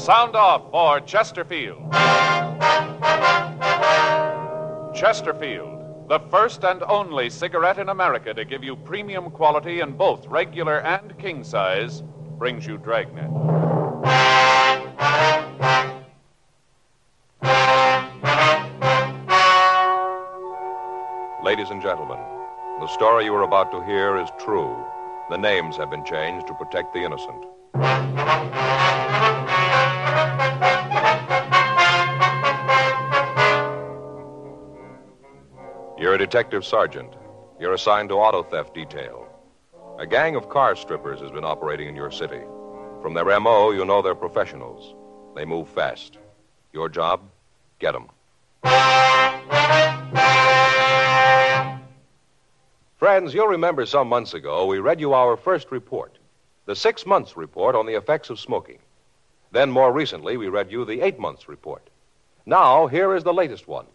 Sound off for Chesterfield. Chesterfield, the first and only cigarette in America to give you premium quality in both regular and king size, brings you Dragnet. Ladies and gentlemen, the story you are about to hear is true. The names have been changed to protect the innocent. You're a detective sergeant. You're assigned to auto theft detail. A gang of car strippers has been operating in your city. From their M.O., you know they're professionals. They move fast. Your job? Get them. Friends, you'll remember some months ago we read you our first report, the 6 months report on the effects of smoking. Then more recently we read you the 8 months report. Now here is the latest one.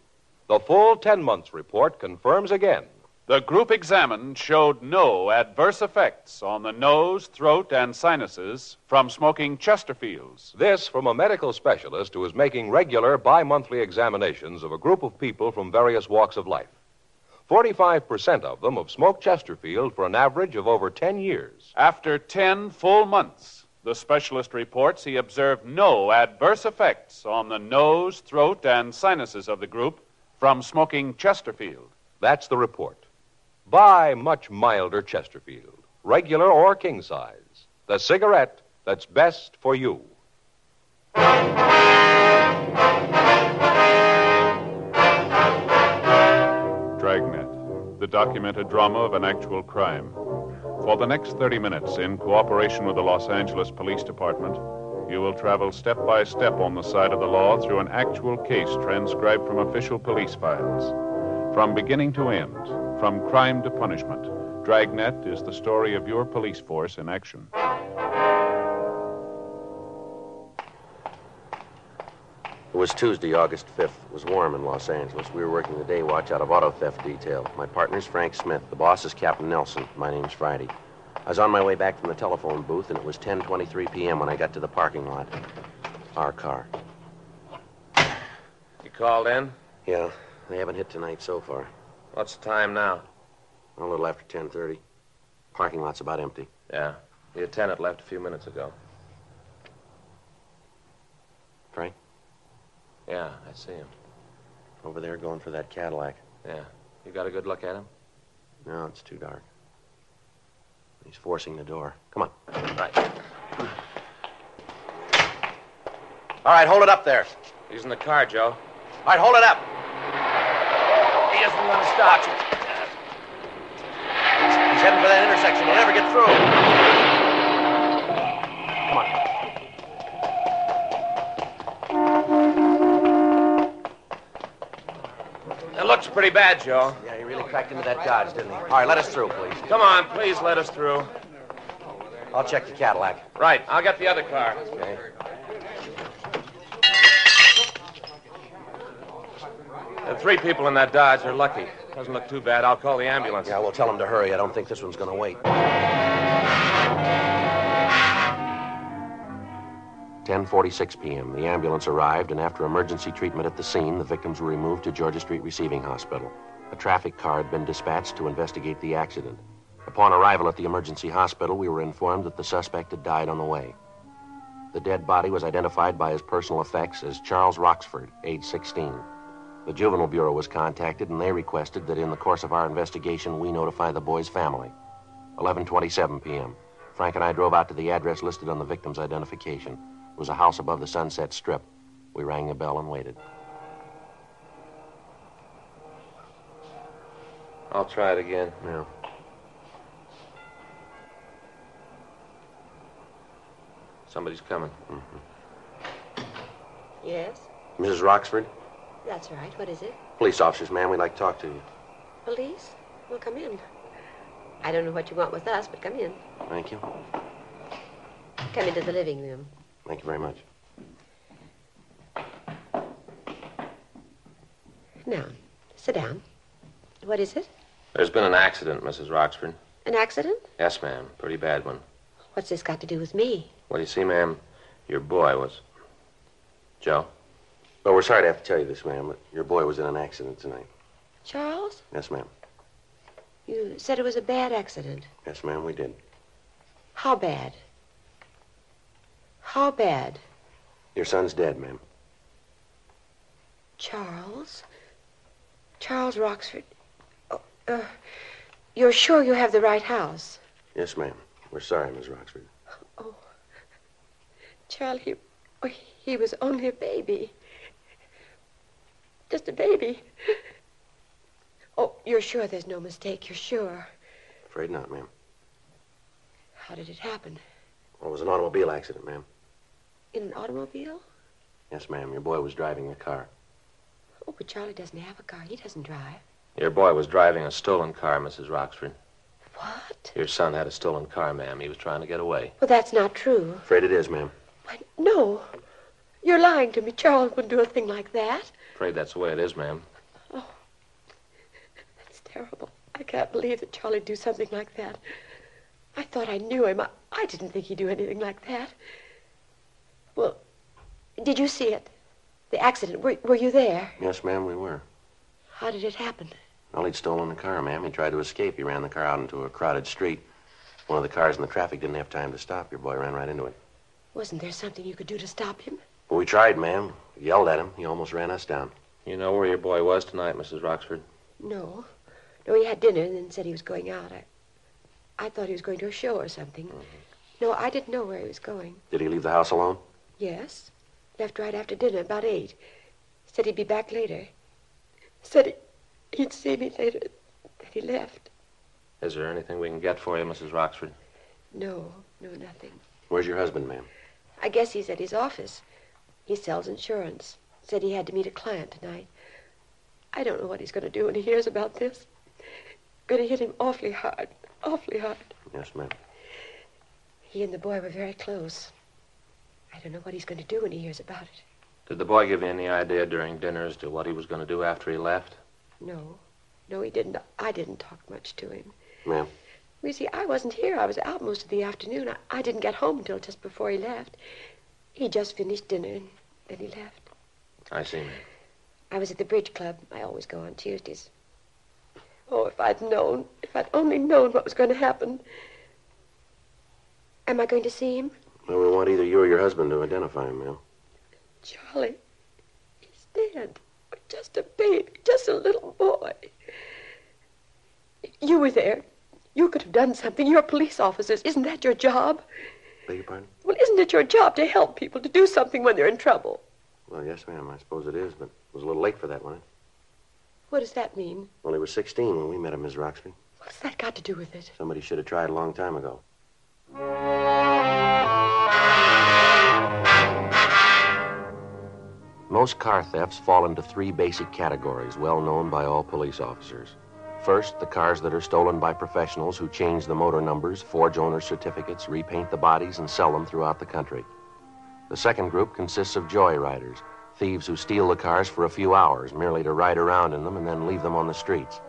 The full 10 months report confirms again. The group examined showed no adverse effects on the nose, throat, and sinuses from smoking Chesterfields. This from a medical specialist who is making regular bi-monthly examinations of a group of people from various walks of life. 45% of them have smoked Chesterfield for an average of over 10 years. After 10 full months, the specialist reports he observed no adverse effects on the nose, throat, and sinuses of the group from smoking Chesterfield. That's the report. Buy much milder Chesterfield, regular or king size. The cigarette that's best for you. Dragnet, the documented drama of an actual crime. For the next 30 minutes, in cooperation with the Los Angeles Police Department, you will travel step by step on the side of the law through an actual case transcribed from official police files. From beginning to end, from crime to punishment, Dragnet is the story of your police force in action. It was Tuesday, August 5th. It was warm in Los Angeles. We were working the day watch out of auto theft detail. My partner's Frank Smith. The boss is Captain Nelson. My name's Friday. I was on my way back from the telephone booth, and it was 10:23 p.m. when I got to the parking lot. Our car. You called in? Yeah, they haven't hit tonight so far. What's the time now? A little after 10:30. Parking lot's about empty. Yeah. The attendant left a few minutes ago. Frank? Yeah, I see him. Over there going for that Cadillac. Yeah. You got a good look at him? No, it's too dark. He's forcing the door. Come on. Right. All right, hold it up there. He's in the car, Joe. All right, hold it up. He isn't going to stop. He's heading for that intersection. He'll never get through. Come on. It looks pretty bad, Joe. Yeah, he really cracked into that Dodge, didn't he? All right, let us through, please. Come on, please let us through. I'll check the Cadillac. Right, I'll get the other car. Okay. The 3 people in that Dodge are lucky. Doesn't look too bad. I'll call the ambulance. Yeah, we'll tell him to hurry. I don't think this one's going to wait. 10:46 p.m. The ambulance arrived, and after emergency treatment at the scene, the victims were removed to Georgia Street Receiving Hospital. A traffic car had been dispatched to investigate the accident. Upon arrival at the emergency hospital, we were informed that the suspect had died on the way. The dead body was identified by his personal effects as Charles Roxford, age 16. The Juvenile Bureau was contacted, and they requested that in the course of our investigation, we notify the boy's family. 11:27 p.m. Frank and I drove out to the address listed on the victim's identification. It was a house above the Sunset Strip. We rang the bell and waited. I'll try it again. Yeah. Somebody's coming. Mm-hmm. Yes, Mrs. Roxford? that's right. What is it? Police officers, ma'am. We'd like to talk to you. Police? Well, come in. I don't know what you want with us, but come in. Thank you. Come into the living room. Thank you very much. Now, sit down. What is it? There's been an accident, Mrs. Roxford. An accident? Yes, ma'am. Pretty bad one. What's this got to do with me? Well, you see, ma'am, your boy was... Joe? Well, we're sorry to have to tell you this, ma'am, but your boy was in an accident tonight. Charles? Yes, ma'am. You said it was a bad accident. Yes, ma'am, we did. How bad? How bad? Your son's dead, ma'am. Charles? Charles Roxford? You're sure you have the right house? Yes, ma'am. We're sorry, Miss Roxford. Oh, Charlie, he was only a baby. Just a baby. Oh, you're sure there's no mistake? You're sure? Afraid not, ma'am. How did it happen? Well, it was an automobile accident, ma'am. In an automobile? Yes, ma'am. Your boy was driving a car. Oh, but Charlie doesn't have a car. He doesn't drive. Your boy was driving a stolen car, Mrs. Roxford. What? Your son had a stolen car, ma'am. He was trying to get away. Well, that's not true. Afraid it is, ma'am. No. You're lying to me. Charles wouldn't do a thing like that. Afraid that's the way it is, ma'am. Oh, that's terrible. I can't believe that Charlie'd do something like that. I thought I knew him. I didn't think he'd do anything like that. Well, did you see it? The accident. Were you there? Yes, ma'am, we were. How did it happen? Well, he'd stolen the car, ma'am. He tried to escape. He ran the car out into a crowded street. One of the cars in the traffic didn't have time to stop. Your boy ran right into it. Wasn't there something you could do to stop him? Well, we tried, ma'am. We yelled at him. He almost ran us down. You know where your boy was tonight, Mrs. Roxford? No. No, he had dinner and then said he was going out. I thought he was going to a show or something. Mm-hmm. No, I didn't know where he was going. Did he leave the house alone? Yes. Left right after dinner, about 8. Said he'd be back later. Said he'd see me later. Then he left. Is there anything we can get for you, Mrs. Roxford? No, nothing. Where's your husband, ma'am? I guess he's at his office. He sells insurance. Said he had to meet a client tonight. I don't know what he's going to do when he hears about this. Going to hit him awfully hard. Awfully hard. Yes, ma'am. He and the boy were very close. I don't know what he's going to do when he hears about it. Did the boy give you any idea during dinner as to what he was going to do after he left? No, he didn't. I didn't talk much to him. Ma'am? You see, I wasn't here. I was out most of the afternoon. I didn't get home until just before he left. He just finished dinner and then he left. I see, ma'am. I was at the bridge club. I always go on Tuesdays. Oh, if I'd only known what was going to happen. Am I going to see him? Well, we want either you or your husband to identify him, ma'am. Charlie, he's dead. Just a baby, just a little boy. You were there. You could have done something. You're police officers. Isn't that your job? Beg your pardon? Well, isn't it your job to help people, to do something when they're in trouble? Well, yes, ma'am, I suppose it is, but it was a little late for that, wasn't it? What does that mean? Well, he was 16 when we met him, Miss Roxford. What's that got to do with it? Somebody should have tried a long time ago. Most car thefts fall into 3 basic categories, well known by all police officers. First, the cars that are stolen by professionals who change the motor numbers, forge owner's certificates, repaint the bodies, and sell them throughout the country. The second group consists of joyriders, thieves who steal the cars for a few hours, merely to ride around in them and then leave them on the streets.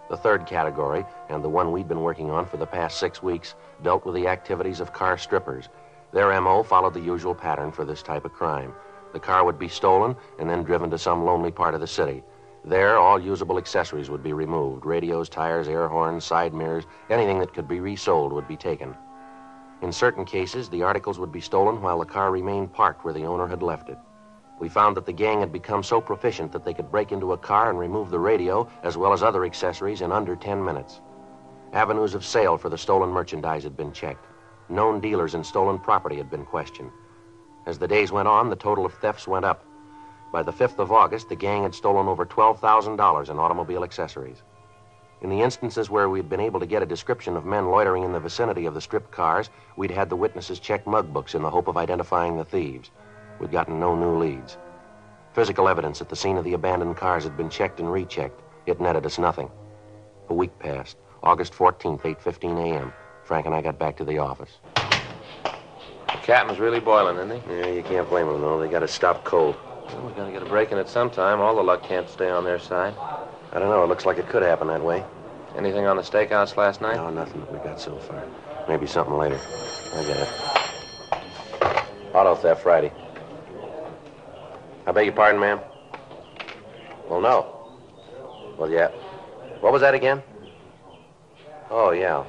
The third category, and the one we'd been working on for the past 6 weeks, dealt with the activities of car strippers. Their M.O. followed the usual pattern for this type of crime. The car would be stolen and then driven to some lonely part of the city. There, all usable accessories would be removed. Radios, tires, air horns, side mirrors, anything that could be resold would be taken. In certain cases, the articles would be stolen while the car remained parked where the owner had left it. We found that the gang had become so proficient that they could break into a car and remove the radio as well as other accessories in under 10 minutes. Avenues of sale for the stolen merchandise had been checked. Known dealers in stolen property had been questioned. As the days went on, the total of thefts went up. By the 5th of August, the gang had stolen over $12,000 in automobile accessories. In the instances where we'd been able to get a description of men loitering in the vicinity of the stripped cars, we'd had the witnesses check mug books in the hope of identifying the thieves. We'd gotten no new leads. Physical evidence at the scene of the abandoned cars had been checked and rechecked. It netted us nothing. A week passed. August 14th, 8:15 a.m. Frank and I got back to the office. The captain's really boiling, isn't he? Yeah, you can't blame them, though. They got to stop cold. Well, we're going to get a break in it sometime. All the luck can't stay on their side. I don't know. It looks like it could happen that way. Anything on the stakeouts last night? No, nothing that we got so far. Maybe something later. I get it. Auto theft Friday. I beg your pardon, ma'am? Well, no. Well, yeah. What was that again? Oh, yeah.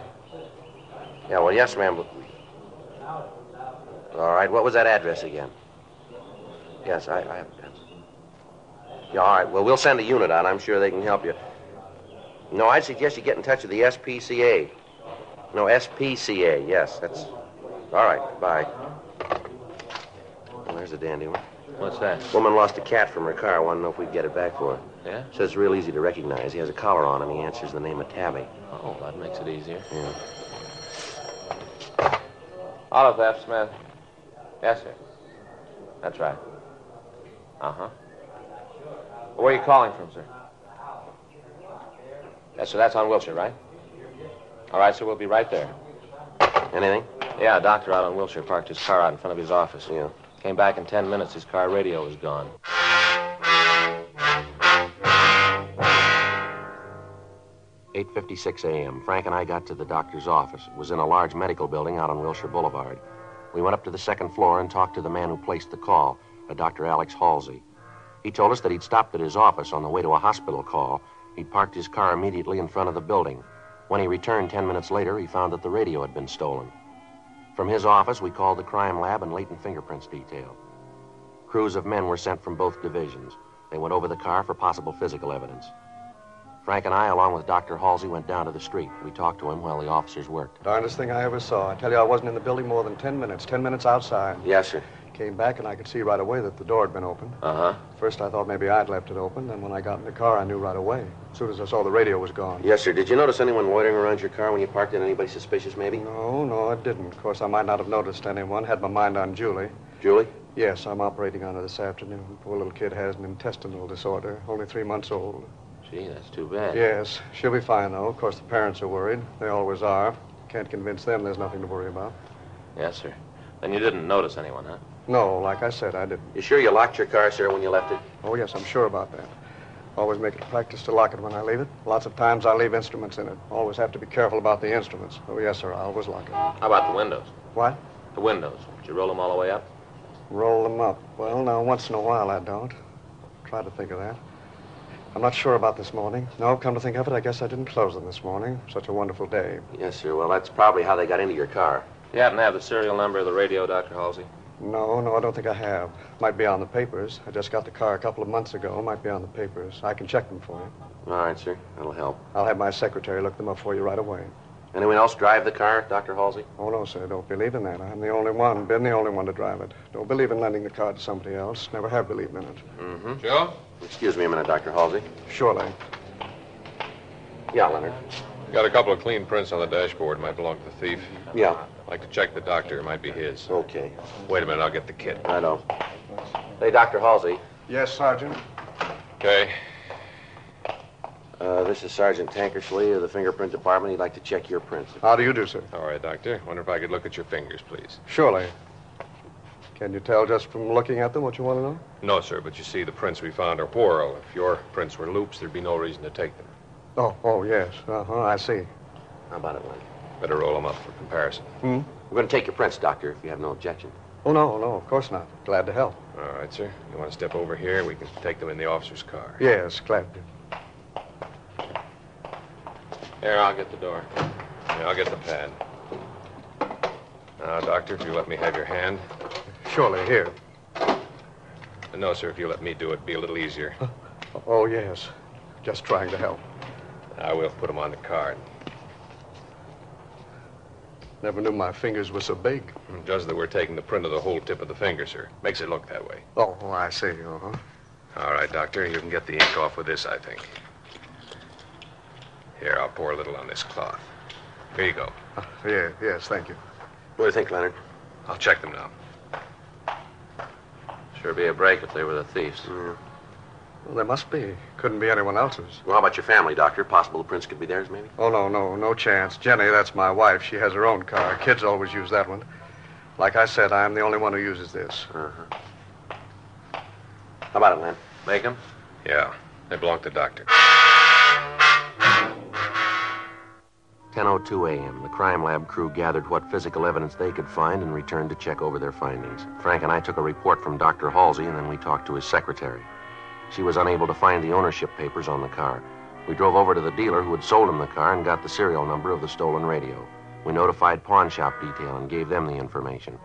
Yeah, well, yes, ma'am. All right, what was that address again? Yes, I yeah, all right. Well, we'll send a unit out. I'm sure they can help you. No, I'd suggest you get in touch with the SPCA. No, SPCA, yes, that's... All right, bye. Well, there's a dandy one. What's that? Woman lost a cat from her car. Want to know if we can get it back for her. Yeah? Says it's real easy to recognize. He has a collar on him. He answers the name of Tabby. Oh, that makes it easier. Yeah. Auto theft, Smith. Yes, sir. That's right. Uh-huh. Where are you calling from, sir? Yes, sir, that's on Wilshire, right? All right, sir, we'll be right there. Anything? Yeah, a doctor out on Wilshire parked his car out in front of his office. Yeah. Came back in 10 minutes. His car radio was gone. "8:56 a.m. Frank and I got to the doctor's office. It was in a large medical building out on Wilshire Boulevard. We went up to the second floor and talked to the man who placed the call, a Dr. Alex Halsey. He told us that he'd stopped at his office on the way to a hospital call. He'd parked his car immediately in front of the building. When he returned 10 minutes later, he found that the radio had been stolen. From his office, we called the crime lab and latent fingerprints detail. Crews of men were sent from both divisions. They went over the car for possible physical evidence. Frank and I, along with Dr. Halsey, went down to the street. We talked to him while the officers worked. Darndest thing I ever saw. I tell you, I wasn't in the building more than 10 minutes. 10 minutes outside. Yes, sir. Came back, and I could see right away that the door had been opened. Uh-huh. First, I thought maybe I'd left it open. Then when I got in the car, I knew right away. As soon as I saw the radio was gone. Yes, sir. Did you notice anyone loitering around your car when you parked it? Anybody suspicious, maybe? No, I didn't. Of course, I might not have noticed anyone. Had my mind on Julie. Julie? Yes, I'm operating on her this afternoon. Poor little kid has an intestinal disorder. Only 3 months old. Gee, that's too bad. Yes, she'll be fine, though. Of course, the parents are worried. They always are. Can't convince them there's nothing to worry about. Yes, sir. Then you didn't notice anyone, huh? No, like I said, I didn't. You sure you locked your car, sir, when you left it? Oh, yes, I'm sure about that. Always make it a practice to lock it when I leave it. Lots of times I leave instruments in it. Always have to be careful about the instruments. Oh, yes, sir, I always lock it. How about the windows? What? The windows. Did you roll them all the way up? Roll them up. Well, now, once in a while I don't. Try to think of that. I'm not sure about this morning. No, come to think of it, I guess I didn't close them this morning. Such a wonderful day. Yes, sir. Well, that's probably how they got into your car. You happen to have the serial number of the radio, Dr. Halsey? No, I don't think I have. Might be on the papers. I just got the car a couple of months ago. Might be on the papers. I can check them for you. All right, sir. That'll help. I'll have my secretary look them up for you right away. Anyone else drive the car, Dr. Halsey? Oh, no, sir. Don't believe in that. I'm the only one. Been the only one to drive it. Don't believe in lending the car to somebody else. Never have believed in it. Mm-hmm. Joe? Excuse me a minute, Dr. Halsey. Surely. Yeah, Leonard. Got a couple of clean prints on the dashboard. Might belong to the thief. Yeah. Like to check the doctor. It might be his. Okay. Wait a minute. I'll get the kit. I know. Hey, Dr. Halsey. Yes, Sergeant. Okay. This is Sergeant Tankersley of the fingerprint department. He'd like to check your prints. How do you do, sir? All right, doctor. Wonder if I could look at your fingers, please. Surely. Can you tell just from looking at them what you want to know? No, sir, but you see, the prints we found are whorl. If your prints were loops, there'd be no reason to take them. Oh, yes. Uh-huh, I see. How about it, Leonard? Better roll them up for comparison. Hmm? We're going to take your prints, Doctor, if you have no objection. Oh, no, of course not. Glad to help. All right, sir. You want to step over here? We can take them in the officer's car. Yes, glad to. Here, I'll get the door. Yeah, I'll get the pad. Now, doctor, if you let me have your hand. Surely, here. No, sir, if you let me do it, it'd be a little easier. Oh, yes. Just trying to help. I will put them on the card. Never knew my fingers were so big. It does that we're taking the print of the whole tip of the finger, sir. Makes it look that way. Oh, I see. Uh-huh. All right, doctor, you can get the ink off with this, I think. Here, I'll pour a little on this cloth. Here you go. Yes, thank you. What do you think, Leonard? I'll check them now. Sure be a break if they were the thieves. Well, there must be. Couldn't be anyone else's. Well, how about your family, Doctor? Possible the prints could be theirs, maybe? Oh, no chance. Jenny, that's my wife. She has her own car. Kids always use that one. Like I said, I'm the only one who uses this. Uh-huh. How about it, Len? Make 'em? Yeah, they belong to the doctor. 10:02 a.m. The crime lab crew gathered what physical evidence they could find and returned to check over their findings. Frank and I took a report from Dr. Halsey, and then we talked to his secretary. She was unable to find the ownership papers on the car. We drove over to the dealer who had sold him the car and got the serial number of the stolen radio. We notified pawn shop detail and gave them the information.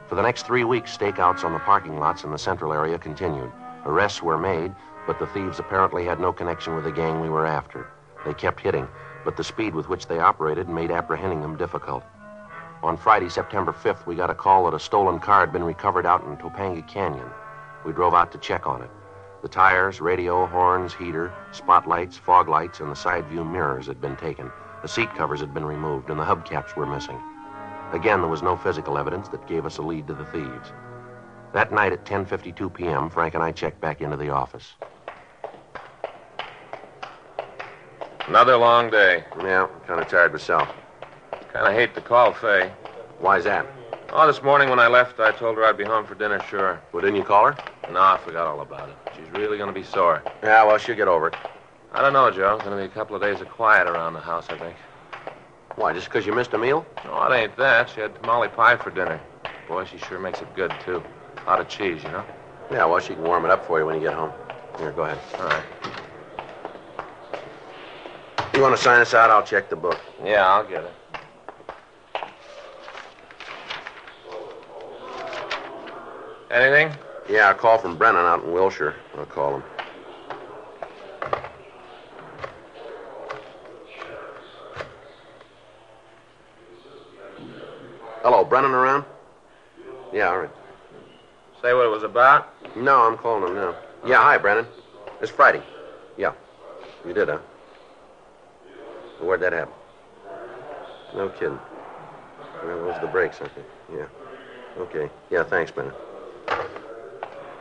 For the next 3 weeks, stakeouts on the parking lots in the central area continued. Arrests were made, but the thieves apparently had no connection with the gang we were after. They kept hitting, but the speed with which they operated made apprehending them difficult. On Friday, September 5th, we got a call that a stolen car had been recovered out in Topanga Canyon. We drove out to check on it. The tires, radio, horns, heater, spotlights, fog lights, and the side view mirrors had been taken. The seat covers had been removed, and the hubcaps were missing. Again, there was no physical evidence that gave us a lead to the thieves. That night at 10:52 p.m., Frank and I checked back into the office. Another long day. Yeah, kind of tired myself. Kind of hate to call Faye. Why's that? Oh, this morning when I left, I told her I'd be home for dinner, sure. Well, didn't you call her? No, I forgot all about it. She's really going to be sore. Yeah, well, she'll get over it. I don't know, Joe. It's going to be a couple of days of quiet around the house, I think. Why, just because you missed a meal? No, it ain't that. She had tamale pie for dinner. Boy, she sure makes it good, too. A lot of cheese, you know? Yeah, well, she can warm it up for you when you get home. Here, go ahead. All right. You want to sign us out? I'll check the book. Yeah, I'll get it. Anything? Yeah, a call from Brennan out in Wilshire. I'll call him. Hello, Brennan around? Yeah, all right. Say what it was about? No, I'm calling him now. Yeah, hi, Brennan. It's Friday. Yeah. You did, huh? Well, where'd that happen? No kidding. Well, those are the brakes, I think. Yeah. Okay. Yeah, thanks, Brennan.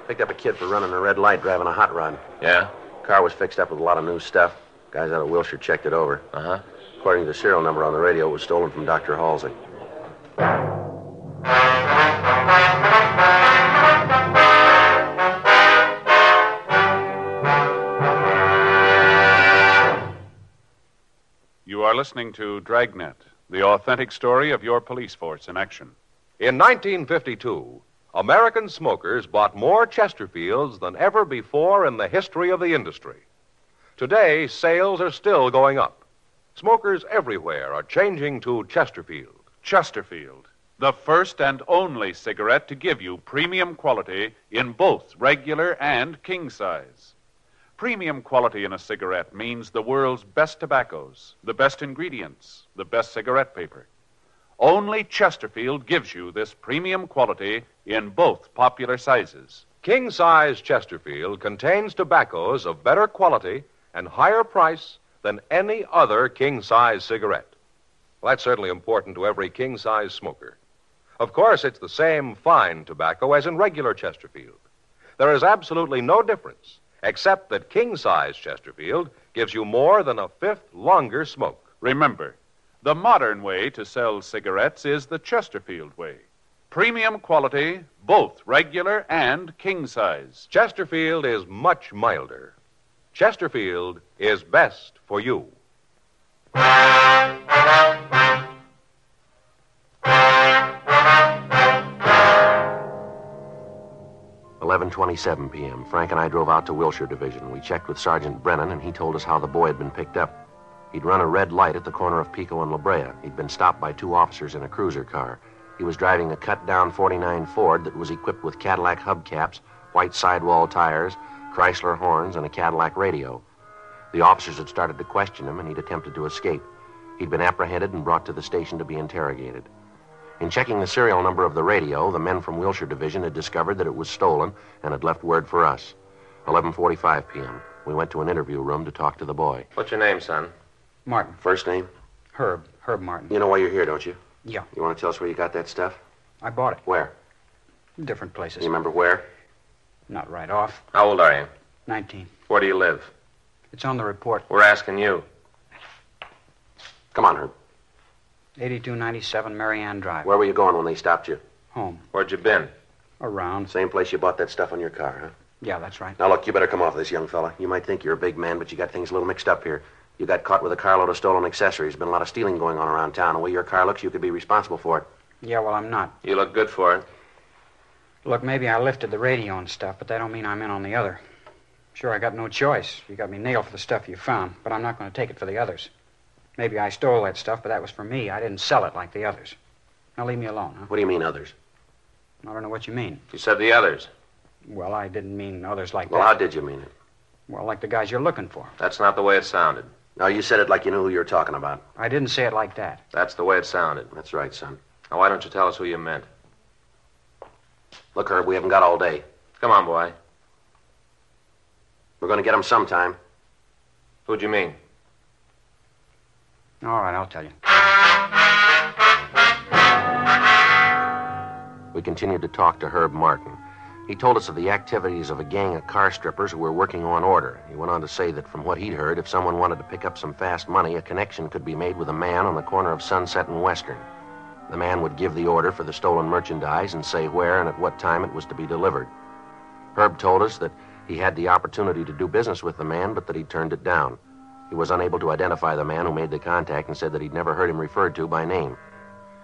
Picked up a kid for running a red light driving a hot rod. Yeah? Car was fixed up with a lot of new stuff. Guys out of Wilshire checked it over. Uh-huh. According to the serial number on the radio, it was stolen from Dr. Halsey. You are listening to Dragnet, the authentic story of your police force in action. In 1952, American smokers bought more Chesterfields than ever before in the history of the industry. Today, sales are still going up. Smokers everywhere are changing to Chesterfield. Chesterfield, the first and only cigarette to give you premium quality in both regular and king size. Premium quality in a cigarette means the world's best tobaccos, the best ingredients, the best cigarette paper. Only Chesterfield gives you this premium quality in both popular sizes. King-size Chesterfield contains tobaccos of better quality and higher price than any other king-size cigarette. Well, that's certainly important to every king-size smoker. Of course, it's the same fine tobacco as in regular Chesterfield. There is absolutely no difference, except that king-size Chesterfield gives you more than a fifth longer smoke. Remember, the modern way to sell cigarettes is the Chesterfield way. Premium quality, both regular and king size. Chesterfield is much milder. Chesterfield is best for you. 11:27 p.m. Frank and I drove out to Wilshire Division. We checked with Sergeant Brennan, and he told us how the boy had been picked up. He'd run a red light at the corner of Pico and La Brea. He'd been stopped by two officers in a cruiser car. He was driving a cut-down 49 Ford that was equipped with Cadillac hubcaps, white sidewall tires, Chrysler horns, and a Cadillac radio. The officers had started to question him, and he'd attempted to escape. He'd been apprehended and brought to the station to be interrogated. In checking the serial number of the radio, the men from Wilshire Division had discovered that it was stolen and had left word for us. 11:45 p.m. We went to an interview room to talk to the boy. What's your name, son? Martin. First name? Herb Martin. You know why you're here, don't you? Yeah, You want to tell us where you got that stuff? I bought it. Where? Different places. You remember where? Not right off. How old are you? 19. Where do you live? It's on the report. We're asking you. Come on, Herb. 8297 Marianne Drive. Where were you going when they stopped you? Home. Where'd you been? Around. Same place you bought that stuff on your car, huh? Yeah, that's right. Now, look, you better come off this, young fella. You might think you're a big man, but you got things a little mixed up here. You got caught with a carload of stolen accessories. Been a lot of stealing going on around town. The way your car looks, you could be responsible for it. Yeah, well, I'm not. You look good for it. Look, maybe I lifted the radio and stuff, but that don't mean I'm in on the other. Sure, I got no choice. You got me nailed for the stuff you found, but I'm not going to take it for the others. Maybe I stole that stuff, but that was for me. I didn't sell it like the others. Now leave me alone, huh? What do you mean, others? I don't know what you mean. You said the others. Well, I didn't mean others like Well, that. how did you mean it? Well, like the guys you're looking for. That's not the way it sounded. No, you said it like you knew who you were talking about. I didn't say it like that. That's the way it sounded. That's right, son. Now, why don't you tell us who you meant? Look, Herb, we haven't got all day. Come on, boy. We're going to get them sometime. Who'd you mean? All right, I'll tell you. We continued to talk to Herb Martin. He told us of the activities of a gang of car strippers who were working on order. He went on to say that from what he'd heard, if someone wanted to pick up some fast money, a connection could be made with a man on the corner of Sunset and Western. The man would give the order for the stolen merchandise and say where and at what time it was to be delivered. Herb told us that he had the opportunity to do business with the man, but that he turned it down. He was unable to identify the man who made the contact and said that he'd never heard him referred to by name.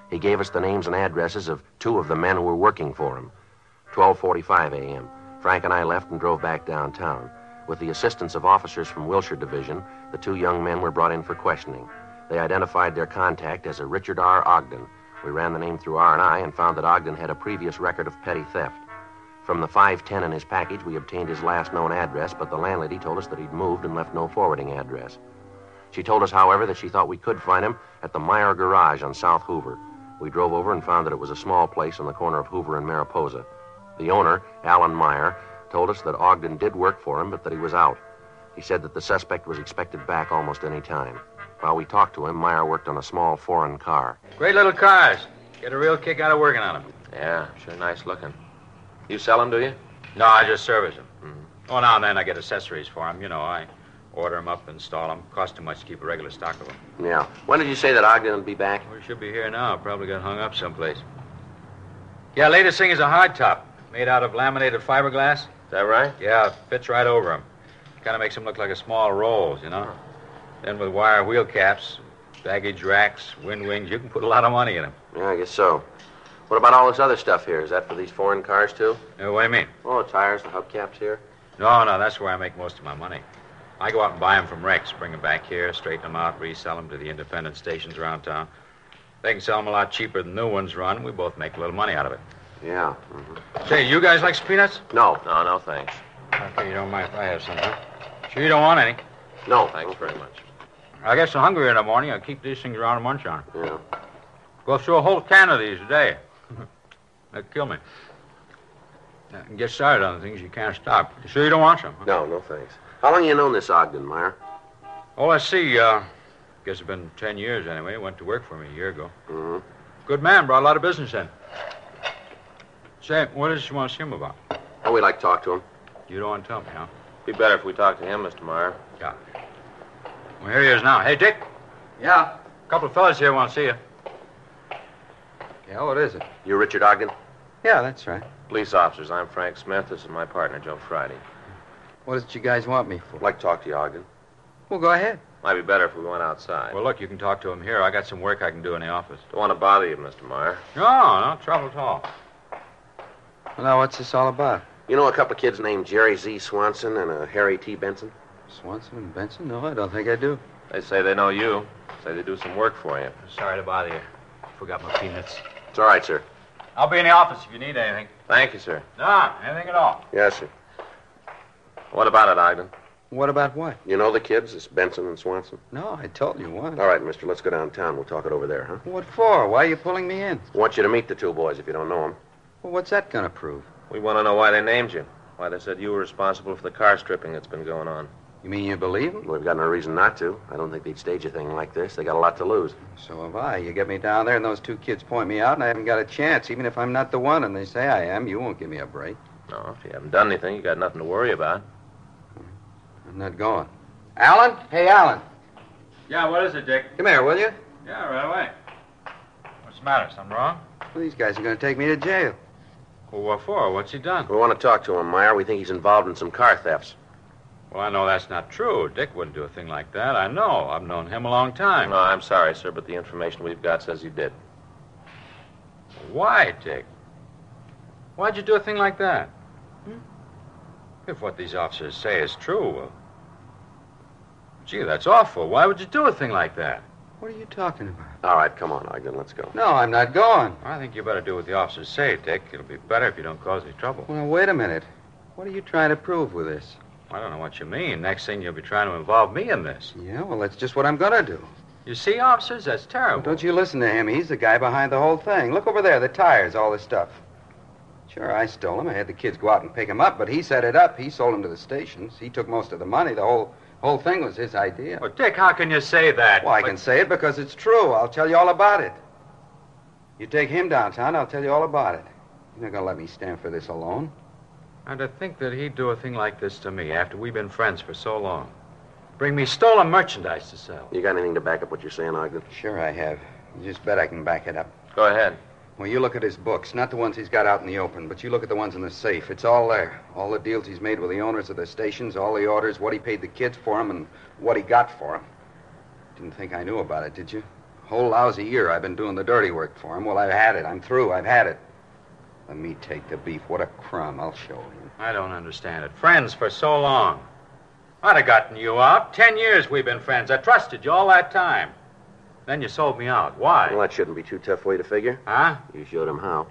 He gave us the names and addresses of two of the men who were working for him. 12:45 a.m. Frank and I left and drove back downtown. With the assistance of officers from Wilshire Division, the two young men were brought in for questioning. They identified their contact as a Richard R. Ogden. We ran the name through R&I and found that Ogden had a previous record of petty theft. From the 510 in his package, we obtained his last known address, but the landlady told us that he'd moved and left no forwarding address. She told us, however, that she thought we could find him at the Meyer Garage on South Hoover. We drove over and found that it was a small place on the corner of Hoover and Mariposa. The owner, Alan Meyer, told us that Ogden did work for him, but that he was out. He said that the suspect was expected back almost any time. While we talked to him, Meyer worked on a small foreign car. Great little cars. Get a real kick out of working on them. Yeah, sure nice looking. You sell them, do you? No, I just service them. Mm-hmm. Oh, now and then I get accessories for them. You know, I order them up, install them. Cost too much to keep a regular stock of them. Yeah. When did you say that Ogden would be back? We should be here now. Probably got hung up someplace. Yeah, latest thing is a hardtop. Made out of laminated fiberglass. Is that right? Yeah, fits right over them. Kind of makes them look like a small rolls, you know? Then with wire wheel caps, baggage racks, wind wings, you can put a lot of money in them. Yeah, I guess so. What about all this other stuff here? Is that for these foreign cars, too? What do you mean? Oh, the tires, the hubcaps here? No, that's where I make most of my money. I go out and buy them from wrecks, bring them back here, straighten them out, resell them to the independent stations around town. They can sell them a lot cheaper than new ones run. We both make a little money out of it. Yeah. Mm-hmm. Say, you guys like some peanuts? No. No, thanks. Okay, you don't mind if I have some, huh? Sure you don't want any? No. Thanks very much. I get so hungry in the morning, I keep these things around to munch on. Yeah. Go through a whole can of these a day. That'd kill me. I can get started on things you can't stop. You sure you don't want some? Huh? No, thanks. How long have you known this Ogden, Meyer? Oh, let's see. Guess it's been 10 years anyway. Went to work for me a year ago. Mm-hmm. Good man, brought a lot of business in. Say, what does you want to see him about? Oh, we'd like to talk to him. You don't want to tell me, huh? Be better if we talked to him, Mr. Meyer. Yeah. Well, here he is now. Hey, Dick. Yeah? A couple of fellas here want to see you. Yeah, what is it? You Richard Ogden? Yeah, that's right. Police officers, I'm Frank Smith. This is my partner, Joe Friday. What did you guys want me for? I'd like to talk to you, Ogden. Well, go ahead. Might be better if we went outside. Well, look, you can talk to him here. I got some work I can do in the office. Don't want to bother you, Mr. Meyer. No trouble at all. Well, now, what's this all about? You know a couple of kids named Jerry Z. Swanson and Harry T. Benson? Swanson and Benson? No, I don't think I do. They say they know you. Say they do some work for you. Sorry to bother you. Forgot my peanuts. It's all right, sir. I'll be in the office if you need anything. Thank you, sir. No, anything at all. Yes, sir. What about it, Ogden? What about what? You know the kids, this Benson and Swanson? No, I told you once. All right, mister, let's go downtown. We'll talk it over there, huh? What for? Why are you pulling me in? I want you to meet the two boys if you don't know them. Well, what's that going to prove? We want to know why they named you. Why they said you were responsible for the car stripping that's been going on. You mean you believe them? We've got no reason not to. I don't think they'd stage a thing like this. They got a lot to lose. So have I. You get me down there and those two kids point me out and I haven't got a chance. Even if I'm not the one and they say I am, you won't give me a break. No, if you haven't done anything, you got nothing to worry about. I'm not going. Alan? Hey, Alan. Yeah, what is it, Dick? Come here, will you? Yeah, right away. What's the matter? Something wrong? Well, these guys are going to take me to jail. Well, what for? What's he done? We want to talk to him, Meyer. We think he's involved in some car thefts. Well, I know that's not true. Dick wouldn't do a thing like that. I know. I've known him a long time. No, I'm sorry, sir, but the information we've got says you did. Why, Dick? Why'd you do a thing like that? If what these officers say is true, well, gee, that's awful. Why would you do a thing like that? What are you talking about? All right, come on, Ogden, let's go. No, I'm not going. I think you better do what the officers say, Dick. It'll be better if you don't cause any trouble. Well, wait a minute. What are you trying to prove with this? I don't know what you mean. Next thing you'll be trying to involve me in this. Yeah, well, that's just what I'm going to do. You see, officers, that's terrible. Well, don't you listen to him. He's the guy behind the whole thing. Look over there, the tires, all this stuff. Sure, I stole them. I had the kids go out and pick them up, but he set it up. He sold them to the stations. He took most of the money. The whole thing was his idea. Well, Dick, how can you say that? Well, I can say it because it's true. I'll tell you all about it. You take him downtown, I'll tell you all about it. You're not going to let me stand for this alone. And to think that he'd do a thing like this to me after we've been friends for so long. Bring me stolen merchandise to sell. You got anything to back up what you're saying, Ogden? Sure I have. You just bet I can back it up. Go ahead. Well, you look at his books, not the ones he's got out in the open, but you look at the ones in the safe. It's all there. All the deals he's made with the owners of the stations, all the orders, what he paid the kids for them, and what he got for them. Didn't think I knew about it, did you? Whole lousy year I've been doing the dirty work for him. Well, I've had it. I'm through. I've had it. Let me take the beef. What a crumb. I'll show him. I don't understand it. Friends for so long. I'd have gotten you out. 10 years we've been friends. I trusted you all that time. Then you sold me out. Why? Well, that shouldn't be too tough for you to figure. Huh? You showed him how.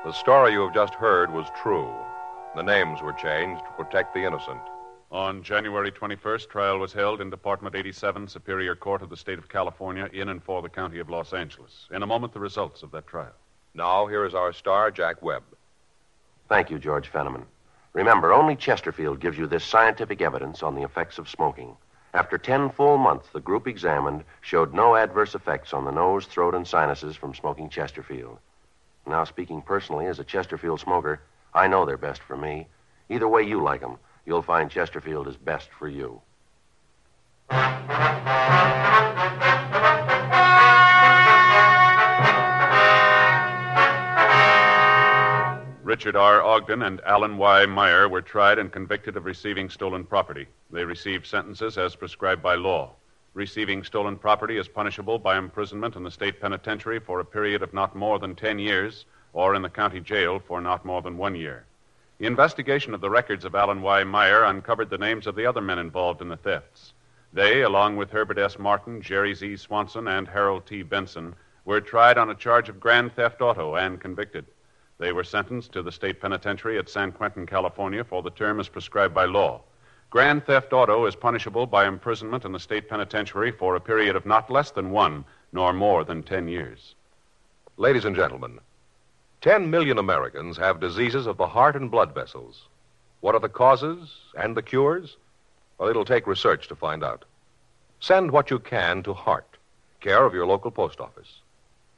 The story you have just heard was true. The names were changed to protect the innocent. On January 21st, trial was held in Department 87, Superior Court of the State of California, in and for the County of Los Angeles. In a moment, the results of that trial. Now, here is our star, Jack Webb. Thank you, George Fenneman. Remember, only Chesterfield gives you this scientific evidence on the effects of smoking. After 10 full months, the group examined showed no adverse effects on the nose, throat, and sinuses from smoking Chesterfield. Now, speaking personally as a Chesterfield smoker, I know they're best for me. Either way you like them, you'll find Chesterfield is best for you. Richard R. Ogden and Alan Y. Meyer were tried and convicted of receiving stolen property. They received sentences as prescribed by law. Receiving stolen property is punishable by imprisonment in the state penitentiary for a period of not more than 10 years or in the county jail for not more than 1 year. The investigation of the records of Alan Y. Meyer uncovered the names of the other men involved in the thefts. They, along with Herbert S. Martin, Jerry Z. Swanson, and Harold T. Benson, were tried on a charge of grand theft auto and convicted. They were sentenced to the state penitentiary at San Quentin, California, for the term as prescribed by law. Grand theft auto is punishable by imprisonment in the state penitentiary for a period of not less than 1 nor more than 10 years. Ladies and gentlemen, 10 million Americans have diseases of the heart and blood vessels. What are the causes and the cures? Well, it'll take research to find out. Send what you can to Heart, care of your local post office.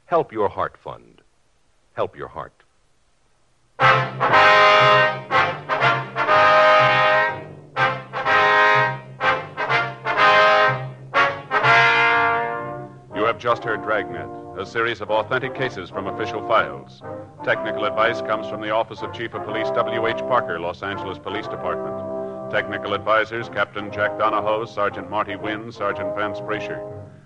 Help your heart fund. Help your heart. You have just heard Dragnet, a series of authentic cases from official files. Technical advice comes from the Office of Chief of Police W.H. Parker, Los Angeles Police Department. Technical advisors, Captain Jack Donahoe, Sergeant Marty Wynn, Sergeant Vance Brasher.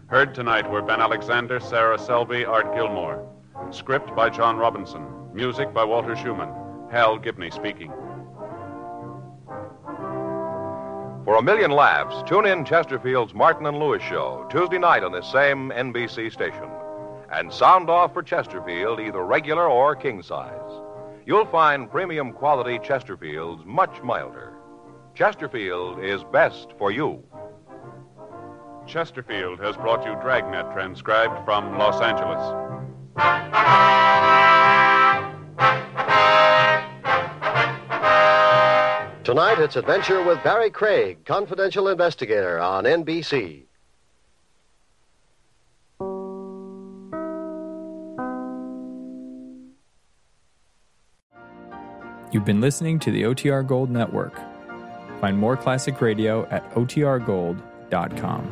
Heard tonight were Ben Alexander, Sarah Selby, Art Gilmore. Script by John Robinson. Music by Walter Schumann. Hal Gibney speaking. For a million laughs, tune in Chesterfield's Martin and Lewis show Tuesday night on this same NBC station. And sound off for Chesterfield, either regular or king size. You'll find premium quality Chesterfields much milder. Chesterfield is best for you. Chesterfield has brought you Dragnet, transcribed from Los Angeles. Tonight, it's Adventure with Barry Craig, confidential investigator on NBC. You've been listening to the OTR Gold Network. Find more classic radio at otrgold.com.